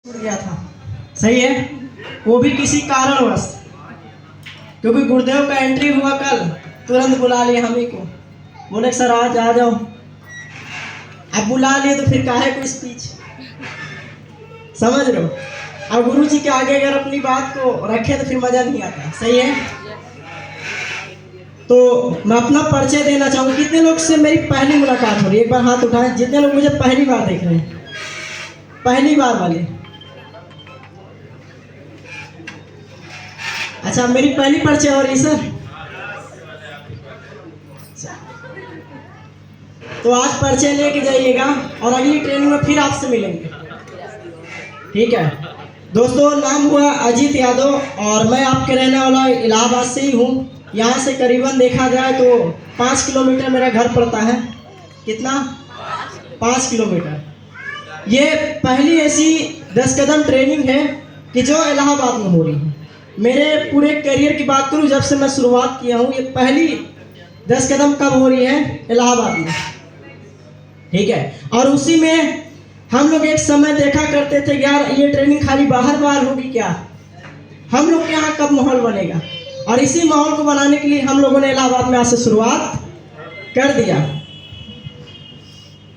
छूट गया था। सही है, वो भी किसी कारणवश, क्योंकि गुरुदेव का एंट्री हुआ कल, तुरंत बुला लिया हम ही को, बोले सर आज आ जाओ। अब बुला लिए तो फिर काहे को स्पीच, समझ रहे हो। अब गुरु जी के आगे अगर अपनी बात को रखे तो फिर मजा नहीं आता। सही है, तो मैं अपना परिचय देना चाहूँगा। कितने लोग से मेरी पहली मुलाकात हो रही है, एक बार हाथ उठाएं। जितने लोग मुझे पहली बार देख रहे हैं, पहली बार वाले। अच्छा, मेरी पहली परिचय हो रही सर। तो आज परिचय लेके जाइएगा और अगली ट्रेनिंग में फिर आपसे मिलेंगे, ठीक है दोस्तों। नाम हुआ अजीत यादव और मैं आपके रहने वाला इलाहाबाद से ही हूँ। यहाँ से करीबन देखा जाए तो 5 किलोमीटर मेरा घर पड़ता है। कितना? 5 किलोमीटर। ये पहली ऐसी 10 कदम ट्रेनिंग है कि जो इलाहाबाद में हो रही है। मेरे पूरे करियर की बात करूँ, जब से मैं शुरुआत किया हूँ, ये पहली 10 कदम कब हो रही है? इलाहाबाद में, ठीक है। और उसी में हम लोग एक समय देखा करते थे यार ये ट्रेनिंग खाली बाहर बाहर होगी क्या, हम लोग के यहाँ कब माहौल बनेगा। और इसी माहौल को बनाने के लिए हम लोगों ने इलाहाबाद में आज से शुरुआत कर दिया।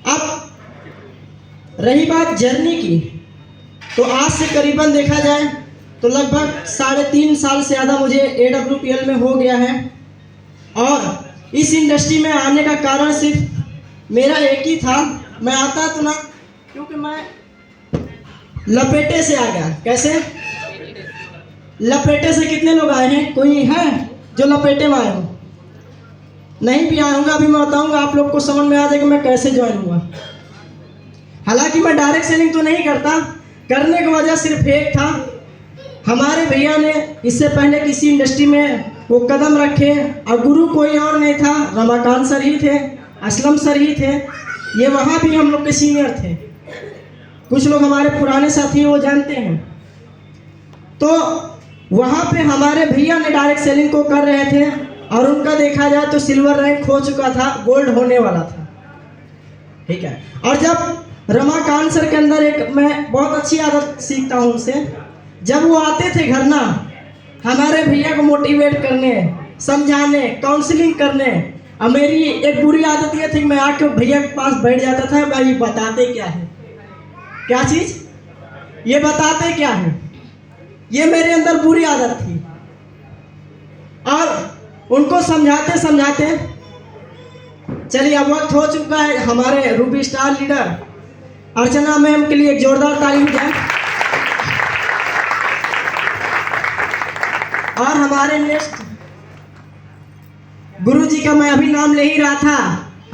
अब रही बात जर्नी की, तो आज से करीबन देखा जाए तो लगभग 3.5 साल से ज़्यादा मुझे AWPL में हो गया है। और इस इंडस्ट्री में आने का कारण सिर्फ मेरा एक ही था। मैं आता तो ना, क्योंकि मैं लपेटे से आ गया। कैसे? लपेटे से कितने लोग आए हैं? कोई है जो लपेटे में आए हो? नहीं भी आए होंगे, अभी मैं बताऊंगा, आप लोग को समझ में आ जाएगा मैं कैसे ज्वाइन हुआ। हालांकि मैं डायरेक्ट सेलिंग तो नहीं करता, करने की वजह सिर्फ एक था, हमारे भैया ने इससे पहले किसी इंडस्ट्री में वो कदम रखे और गुरु कोई और नहीं था, रमाकांत सर ही थे, असलम सर ही थे। ये वहाँ भी हम लोग के सीनियर थे, कुछ लोग हमारे पुराने साथी वो जानते हैं। तो वहाँ पे हमारे भैया ने डायरेक्ट सेलिंग को कर रहे थे और उनका देखा जाए तो सिल्वर रैंक हो चुका था, गोल्ड होने वाला था, ठीक है। और जब रमाकांत सर के अंदर एक मैं बहुत अच्छी आदत सीखता हूँ उनसे, जब वो आते थे घर ना हमारे भैया को मोटिवेट करने, समझाने, काउंसलिंग करने, और मेरी एक बुरी आदत ये थी कि मैं आके भैया के पास बैठ जाता था, भाई बताते क्या है, क्या चीज़ ये बताते क्या है, ये मेरे अंदर बुरी आदत थी। और उनको समझाते समझाते, चलिए अब वक्त हो चुका है। हमारे रूबी स्टार लीडर अर्चना मैम के लिए एक जोरदार ताली जाए। और हमारे नेक्स्ट गुरु जी का मैं अभी नाम ले ही रहा था,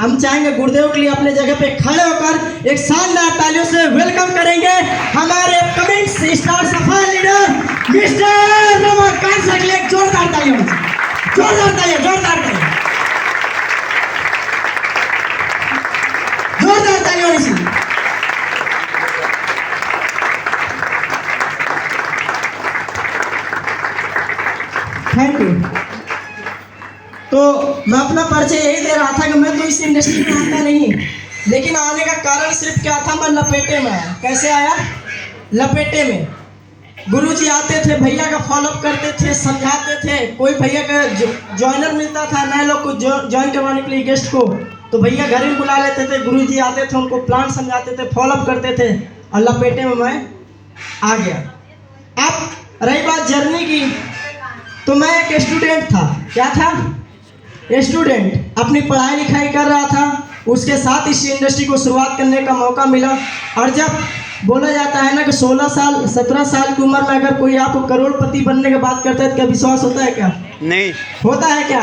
हम चाहेंगे गुरुदेव के लिए अपने जगह पे खड़े होकर एक शानदार तालियों से वेलकम करेंगे हमारे कमिंग स्टार सफल लीडर मिस्टर रमाकांत सर के लिए। जोरदार तालियों, जोरदार तालियां, जोरदार तालियां, जोरदार तालियों से। Thank you. तो मैं अपना परिचय यही दे रहा था कि मैं तो इस इंडस्ट्री में आता नहीं, लेकिन आने का कारण सिर्फ क्या था, मैं लपेटे में आया। कैसे आया? लपेटे में। गुरुजी आते थे, भैया का फॉलोअप करते थे, समझाते थे। कोई भैया का ज्वाइनर मिलता था नए लोग को ज्वाइन करवाने के लिए, गेस्ट को, तो भैया घर में बुला लेते थे। गुरुजी आते थे, उनको प्लान समझाते थे, फॉलोअप करते थे, और लपेटे में मैं आ गया। अब रही बात जर्नी की, तो मैं एक स्टूडेंट था। क्या था? स्टूडेंट, अपनी पढ़ाई लिखाई कर रहा था, उसके साथ इस इंडस्ट्री को शुरुआत करने का मौका मिला। और जब बोला जाता है ना कि 16 साल 17 साल की उम्र में अगर कोई आपको करोड़पति बनने की बात करता है तो क्या विश्वास होता है? क्या नहीं होता है? क्या?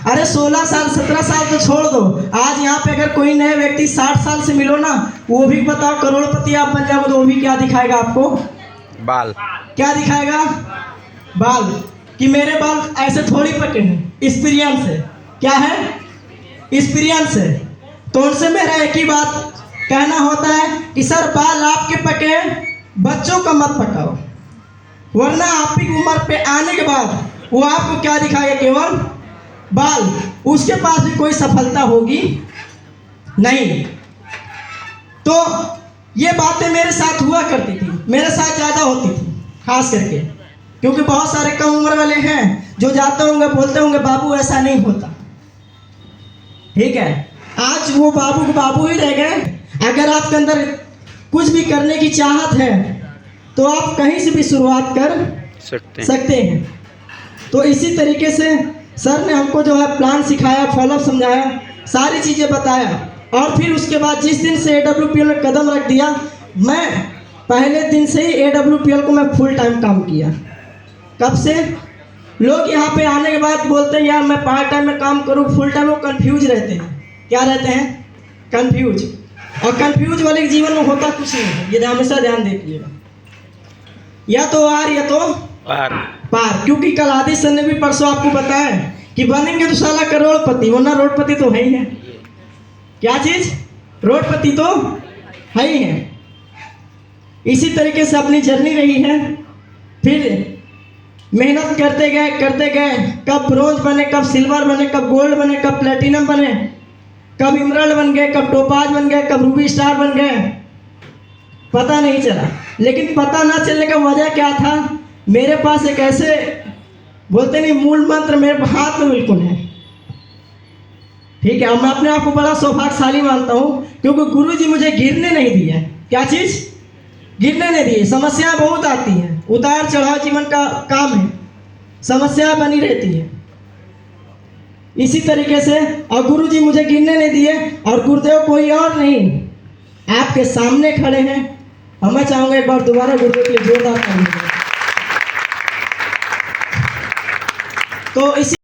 अरे 16 साल 17 साल तो छोड़ दो, आज यहाँ पे अगर कोई नए व्यक्ति 60 साल से मिलो ना, वो भी बताओ करोड़पति आप बन जाओगे तो वो भी क्या दिखाएगा आपको? बाल। क्या दिखाएगा? बाल। कि मेरे बाल ऐसे थोड़ी पके हैं, एक्सपीरियंस है। क्या है? एक्सपीरियंस है। तो उनसे मेरा एक ही बात कहना होता है कि सर बाल आपके पके, बच्चों का मत पकाओ, वरना आपकी उम्र पे आने के बाद वो आपको क्या दिखाएगा? केवल बाल। उसके पास भी कोई सफलता होगी नहीं। तो ये बातें मेरे साथ हुआ करती थी, मेरे साथ ज़्यादा होती थी खास करके, क्योंकि बहुत सारे कम उम्र वाले हैं जो जाते होंगे बोलते होंगे बाबू ऐसा नहीं होता। ठीक है, आज वो बाबू को बाबू ही रह गए। अगर आपके अंदर कुछ भी करने की चाहत है तो आप कहीं से भी शुरुआत कर सकते हैं। तो इसी तरीके से सर ने हमको जो है प्लान सिखाया, फॉलोअप समझाया, सारी चीज़ें बताया। और फिर उसके बाद जिस दिन से AWPL में कदम रख दिया, मैं पहले दिन से ही AWPL को मैं फुल टाइम काम किया। कब से? लोग यहाँ पे आने के बाद बोलते हैं यार मैं पार्ट टाइम में काम करूँ, फुल टाइम, वो कंफ्यूज रहते हैं। क्या रहते हैं? कंफ्यूज। और कंफ्यूज वाले के जीवन में होता कुछ नहीं है, ये हमेशा ध्यान देखिएगा। या तो आर या तो पार। क्योंकि कल आदि सर ने भी परसों आपको बताया कि बनेंगे तो साला करोड़पति, वरना रोडपति तो है ही है। क्या चीज? रोडपति तो है ही है। इसी तरीके से अपनी जर्नी रही है। फिर मेहनत करते गए, कब ब्रोंज बने, कब सिल्वर बने, कब गोल्ड बने, कब प्लेटिनम बने, कब इमराल्ड बन गए, कब टोपाज बन गए, कब रूबी स्टार बन गए, पता नहीं चला। लेकिन पता ना चलने का वजह क्या था? मेरे पास एक ऐसे बोलते नहीं मूल मंत्र मेरे हाथ में बिल्कुल है। ठीक है, मैं अपने आप को बड़ा सौभाग्यशाली मानता हूँ, क्योंकि गुरु जी मुझे गिरने नहीं दिए। क्या चीज़? गिरने नहीं दिए। समस्याएं बहुत आती हैं, उतार चढ़ाव जीवन का काम है, समस्याएं बनी रहती है। इसी तरीके से और गुरु जी मुझे गिरने नहीं दिए, और गुरुदेव कोई और नहीं आपके सामने खड़े हैं। और मैं चाहूँगा एक बार दोबारा गुरुदेव के लिए जोरदार ताली। तो इसी